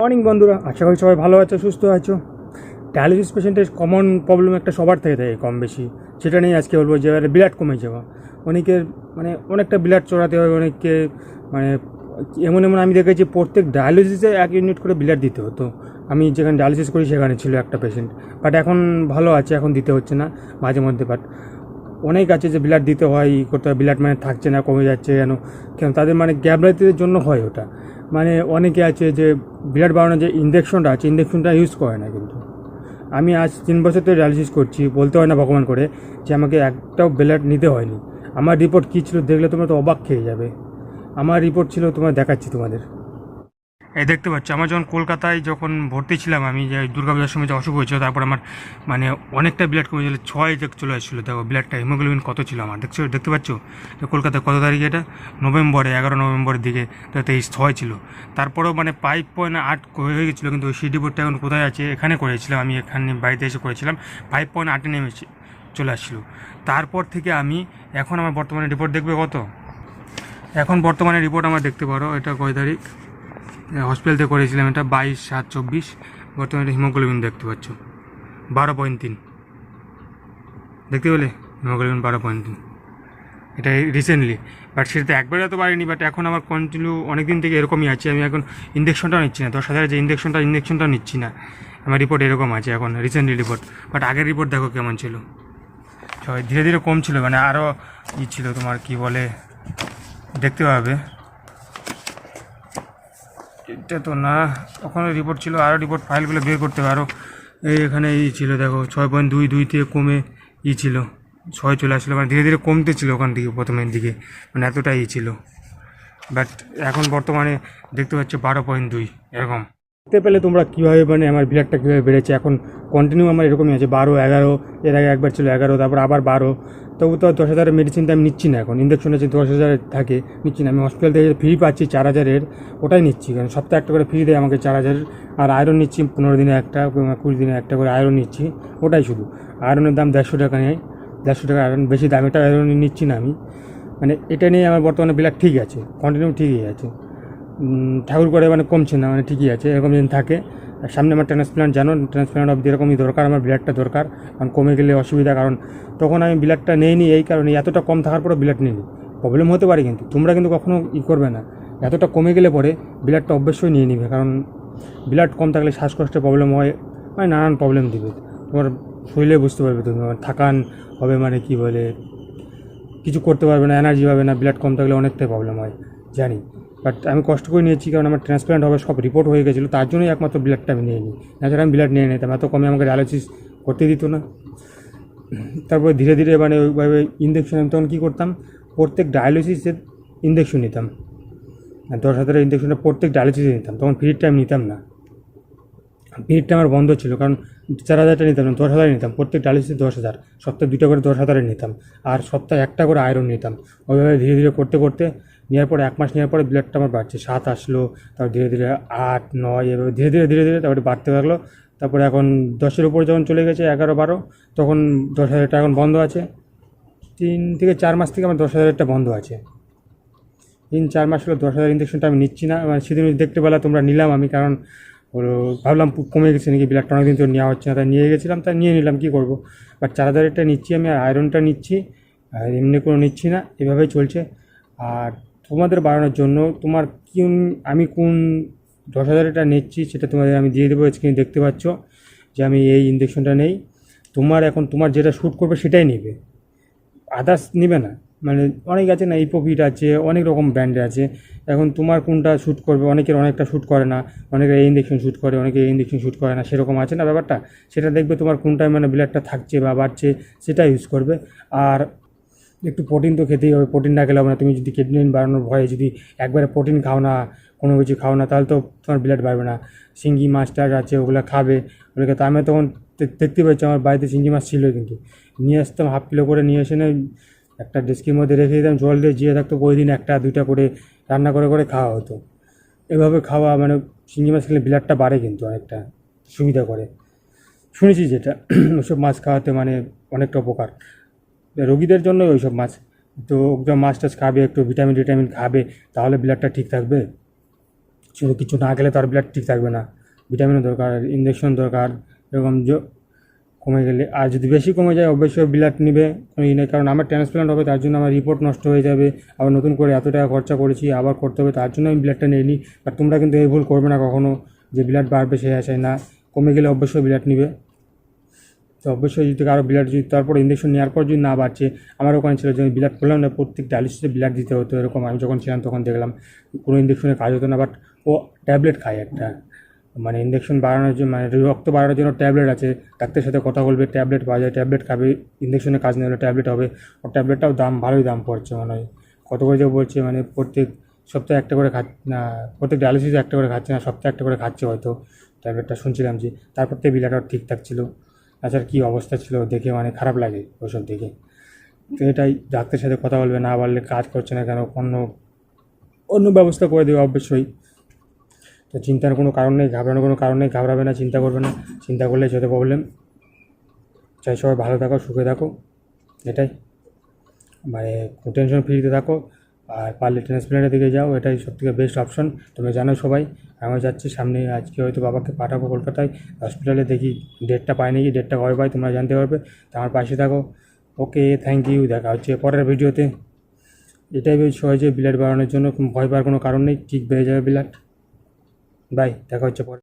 Morning বন্ধুরা, আশা করি সবাই ভালো আছো, সুস্থ আছো। ডায়ালিসিস পেশেন্টের কমন প্রবলেম একটা সবার থেকে থাকে কম বেশি, সেটা নিয়ে আজকে বলবো যে ব্লাড কমে যাওয়া। অনেকের অনেকটা ব্লাড চড়াতে হয়, অনেককে মানে এমন এমন আমি দেখেছি প্রত্যেক ডায়ালিসিসে 1 ইউনিট করে ব্লাড দিতে হতো। আমি যেখানে ডায়ালিসিস করি সেখানে ছিল একটা পেশেন্ট, বাট এখন ভালো আছে, এখন দিতে হচ্ছে না মাঝে মধ্যে। বাট অনেক আছে যে ব্লাড দিতে হয়, করতে হয়, ব্লাড থাকছে না, কমে যাচ্ছে কেন তাদের গ্যাবরাইটিসের জন্য হয় ওটা। অনেকে আছে যে ব্লাড বাড়ানোর যে ইঞ্জেকশনটা আছে, ইঞ্জেকশনটা ইউজ করে না। কিন্তু আমি আজ 3 বছর ধরে ডায়ালিসিস করছি, বলতে হয় না ভগবান করে যে আমাকে একটাও ব্লাড নিতে হয়নি। আমার রিপোর্ট কী ছিল দেখলে তোমরা তো অবাক খেয়ে যাবে। আমার রিপোর্ট ছিল, তোমার দেখাচ্ছি তোমাদের। এই দেখতে পাচ্ছ, আমার যখন কলকাতায় যখন ভর্তি ছিলাম, আমি যে দুর্গাপূজার সময় যে অসুখ হয়েছিল, তারপর আমার অনেকটা ব্লাড কমে গেছিলো, 6 চলে আসছিলো। দেখো ব্লাডটা, হিমোগ্লোবিন কত ছিল আমার, দেখতে পাচ্ছ? তো কলকাতায় কত তারিখে, এটা নভেম্বরে, 11 নভেম্বরের দিকে, তো 23-6 ছিল। তারপরেও 5.8 হয়ে গেছিলো, কিন্তু ওই সিডি বোর্ডটা এখন কোথায় আছে? এখানে করেছিলাম আমি, এখানে বাড়িতে এসে করেছিলাম, 5.8 নেমে চলে আসছিলো। তারপর থেকে আমি এখন আমার বর্তমানে রিপোর্ট দেখবে কত, এখন বর্তমানে রিপোর্ট আমার দেখতে পারো, এটা কয় তারিখ, হসপিটালতে করেছিলাম, এটা 22/7/24। বর্তমানে হিমোগ্লোবিন দেখতে পাচ্ছ 12.3, দেখতে পেলে? হিমোগ্লোবিন 12.3, এটা রিসেন্টলি। বাট সেটা একবারে তো পারিনি, বাট এখন আমার কন্টিনিউ অনেক দিন থেকে এরকমই আছে। আমি এখন ইঞ্জেকশনটাও নিচ্ছি না, 10,000 যে ইঞ্জেকশনটাও নিচ্ছি না। আমার রিপোর্ট এরকম আছে এখন, রিসেন্টলি রিপোর্ট। বাট আগের রিপোর্ট দেখো কেমন ছিল, সবাই ধীরে ধীরে কম ছিল, আরও ছিল, তোমার কি বলে, দেখতে পাবে। এটা তো না, ওখানে রিপোর্ট ছিল, আরও রিপোর্ট ফাইলগুলো বের করতে হবে আরও। এখানে ছিল দেখো, 6.22 থেকে কমে ছিল 6 চলে আসছিলো, ধীরে ধীরে কমতে ছিল ওখান থেকে প্রথমের দিকে, এতটাই ছিল। বাট এখন বর্তমানে দেখতে পাচ্ছ 12.2 এরকম। দেখতে পেলে তোমরা কীভাবে আমার ব্লাডটা কীভাবে বেড়েছে। এখন কন্টিনিউ আমার এরকমই আছে, 12-11, এর আগে একবার ছিল 11, তারপর আবার 12। তবু তো 10,000-এর মেডিসিনটা আমি নিচ্ছি না, এখন ইঞ্জেকশন আছে 10,000 থাকে, নিচ্ছি না। আমি হসপিটাল থেকে ফ্রি পাচ্ছি 4,000-এর, ওটাই নিচ্ছি, কারণ সপ্তাহে একটা করে ফ্রি দেয় আমাকে 4,000। আর আয়রন নিচ্ছি 15 দিনে একটা, 20 দিনে একটা করে আয়রন নিচ্ছি, ওটাই শুধু। আয়রনের দাম 150 টাকা নেয়, 150 টাকা আয়রন, বেশি দাম, এটা আয়রন নিচ্ছি না আমি। এটা নিয়ে আমার বর্তমানে ব্লাড ঠিক আছে, কন্টিনিউ ঠিকই আছে, ঠাকুর করে কমছে না, ঠিকই আছে, এরকম যেন থাকে। আর সামনে আমার ট্রান্সপ্লান্ট, জানো, ট্রান্সপ্লান্ট অবধি এরকমই দরকার, আমার ব্লাডটা দরকার, কারণ কমে গেলে অসুবিধা। কারণ তখন আমি ব্লাডটা নিইনি এই কারণে, এতটা কম থাকার পরেও ব্লাড নিইনি। প্রবলেম হতে পারে, কিন্তু তোমরা কিন্তু কখনও করবে না, এতটা কমে গেলে পরে ব্লাডটা অবশ্যই নিয়ে নিবে। কারণ ব্লাড কম থাকলে শ্বাসকষ্টের প্রবলেম হয়, নানান প্রবলেম দিবে তোমার শরীরে, বুঝতে পারবে তুমি। থাকান হবে, কি বলে, কিছু করতে পারবে না, এনার্জি পাবে না, ব্লাড কম থাকলে অনেকটাই প্রবলেম হয় জানি। বাট আমি কষ্ট করে নিয়েছি, কারণ আমার ট্রান্সপ্লান্ট হবে, সব রিপোর্ট হয়ে গেছিলো, তার জন্যই একমাত্র ব্লাডটা আমি নিয়ে নিই, এছাড়া আমি ব্লাড নিয়ে নিতাম, এত কমে আমাকে ডায়ালিসিস করতে দিত না। তারপরে ধীরে ধীরে ওইভাবে ইঞ্জেকশন, আমি তখন কী করতাম, প্রত্যেক ডায়ালিসিসের ইঞ্জেকশন নিতাম, 10,000-এর ইঞ্জেকশনটা প্রত্যেক ডায়ালিসিসে নিতাম। তখন ফ্রিটা আমি নিতাম না, ফ্রিটা আমার বন্ধ ছিল, কারণ 4,000টা নিতাম না, 10,000 নিতাম, প্রত্যেক ডায়ালিসিসে 10,000, সপ্তাহে 2টা করে 10,000-এর নিতাম, আর সপ্তাহে একটা করে আয়রন নিতাম। ওইভাবে ধীরে ধীরে করতে করতে নেওয়ার পরে 1 মাস নেওয়ার পরে ব্লাডটা আমার বাড়ছে, 7 আসলো, তারপর ধীরে ধীরে 8, 9, এভাবে ধীরে ধীরে ধীরে ধীরে তারপরে বাড়তে থাকলো। তারপরে এখন 10-এর উপরে যখন চলে গেছে, 11, 12, তখন 10,000টা এখন বন্ধ আছে। 3 থেকে 4 মাস থেকে আমার 10,000-টা বন্ধ আছে। 3-4 মাস হলো 10,000 ইঞ্জেকশনটা আমি নিচ্ছি না। সেদিন দেখতে পেলা তোমরা, নিলাম আমি, কারণ ভাবলাম কমে গেছে নাকি ব্লাডটা, অনেকদিন তো নেওয়া হচ্ছে না, তাই নিয়ে গেছিলাম, তাই নিয়ে নিলাম, কী করবো। বাট 4,000-টা নিচ্ছি আমি, আর আয়রনটা নিচ্ছি, আর এমনি কোনো নিচ্ছি না, এভাবেই চলছে। আর তোমাদের বাড়ানোর জন্য তোমার আমি কোন 10,000-টা নিচ্ছি সেটা তোমাদের আমি দিয়ে দেবো, স্ক্রিনে দেখতে পাচ্ছ যে আমি এই ইঞ্জেকশনটা নেই। এখন তোমার যেটা শ্যুট করবে সেটাই নেবে, আদার্স নেবে না। অনেক আছে না, ইপোফিট আছে, অনেক রকম ব্র্যান্ডে আছে। এখন তোমার কোনটা শ্যুট করবে, অনেকের অনেকটা শ্যুট করে না, অনেকের এই ইঞ্জেকশন শ্যুট করে, অনেকে এই ইঞ্জেকশন শ্যুট করে না, সেরকম আছে না ব্যাপারটা। সেটা দেখবে তোমার কোনটায় ব্লাডটা থাকছে বা বাড়ছে, সেটা ইউজ করবে। আর একটু প্রোটিন তো খেতেই হবে, প্রোটিন না খেলে হবে না। তুমি যদি কিডনি বাড়ানোর ভয়ে যদি একবারে প্রোটিন খাও না, কোনো কিছু খাও না, তাহলে তো তোমার ব্লাড বাড়বে না। শিঙ্গি মাছ টাছ আছে, ওগুলো খাবে, ওগুলোকে। তো আমি তখন দেখতে পাচ্ছি, আমার বাড়িতে শিঙ্গি মাছ ছিল, কিন্তু নিয়ে আসতাম 1/2 কিলো করে, নিয়ে এসে একটা ডেস্কির মধ্যে রেখে দিতাম, জল দিয়ে জিয়ে থাকতো, প্রতিদিন 1-2টা করে রান্না করে করে খাওয়া হতো। এভাবে খাওয়া শিঙ্গি মাছ খেলে ব্লাডটা বাড়ে, কিন্তু অনেকটা সুবিধা করে, শুনেছি যেটা। ওইসব মাছ খাওয়াতে অনেকটা উপকার রোগীদের জন্য, ওইসব মাছ। তো ওগুলো মাছ টাছ খাবে, একটু ভিটামিন খাবে, তাহলে ব্লাডটা ঠিক থাকবে। শুধু কিছু না খেলে তো আর ব্লাড ঠিক থাকবে না, ভিটামিনও দরকার, ইঞ্জেকশন দরকার, এরকম কমে গেলে। আর যদি বেশি কমে যায় অবশ্যই ব্লাড নিবে, কোনো ই নেই, কারণ আমার ট্রান্সপ্লান্ট হবে, তার জন্য আমার রিপোর্ট নষ্ট হয়ে যাবে, আবার নতুন করে এত টাকা খরচা করেছি আবার করতে হবে, তার জন্য আমি ব্লাডটা নিইনি। আর তোমরা কিন্তু এই ভুল করবে না কখনো, যে ব্লাড বাড়বে সেই আশায় না, কমে গেলে অবশ্যই ব্লাড নিবে। তো অবশ্যই যদি কারো ব্লাড যদি তারপর ইঞ্জেকশন নেওয়ার পর যদি না বাড়ছে, আমার ওখানে ছিল যে আমি ব্লাড করলাম না, প্রত্যেক ডায়ালিসিসে ব্লাড দিতে হতো, এরকম আমি যখন ছিলাম তখন দেখলাম কোনো ইঞ্জেকশনে কাজ হতো না। বাট ও ট্যাবলেট খায় একটা, মানে ইঞ্জেকশন বাড়ানোর জন্য, মানে রক্ত বাড়ানোর জন্য ট্যাবলেট আছে, ডাক্তারের সাথে কথা বলবে, ট্যাবলেট পাওয়া যায়, ট্যাবলেট খাবে, ইঞ্জেকশনে কাজ না হলে ট্যাবলেট হবে। ওর ট্যাবলেটটাও দাম, ভালোই দাম পড়ছে মনে হয়, কত করে যে বলছে, মানে প্রত্যেক সপ্তাহে একটা করে না, প্রত্যেক ডায়ালিসিসে একটা করে খাচ্ছে না, সপ্তাহে একটা করে খাচ্ছে হয়তো ট্যাবলেটটা, শুনছিলাম যে। তারপর থেকে বিলাটাও ঠিকঠাক ছিল। তাছাড়া কী অবস্থা ছিল দেখে, মানে খারাপ লাগে ওসব দেখে। তো এটাই, ডাক্তারের সাথে কথা বলবে, না বললে কাজ করছে না কেন, অন্য অন্য ব্যবস্থা করে দেবে অবশ্যই। তো চিন্তার কোনো কারণ নেই, ঘাবড়ানোর কোনো কারণ নেই, ঘাবড়াবে না, চিন্তা করবে না, চিন্তা করলে যত প্রবলেম। চাই সবাই ভালো থাকো, সুখে থাকো, এটাই, মানে টেনশন ফ্রিতে থাকো। আর পারলে ট্রান্সপ্ল্যান্টের দিকে যাও, এটাই সবথেকে বেস্ট অপশন। তোমরা জানো সবাই, আমি যাচ্ছি সামনে, আজকে হয়তো বাবাকে পাঠাবো কলকাতায় হসপিটালে, দেখি ডেটটা পাই নাকি, ডেটটা কবে পাই তোমরা জানতে পারবে। তো আমার পাশে থাকো। ওকে, থ্যাংক ইউ, দেখা হচ্ছে পরের ভিডিওতে। এটাই বিষয় যে ব্লাড বাড়ানোর জন্য ভয় পাওয়ার কোনো কারণ নেই, ঠিক বেড়ে যাবে ব্লাড। বাই, দেখা হচ্ছে পরে।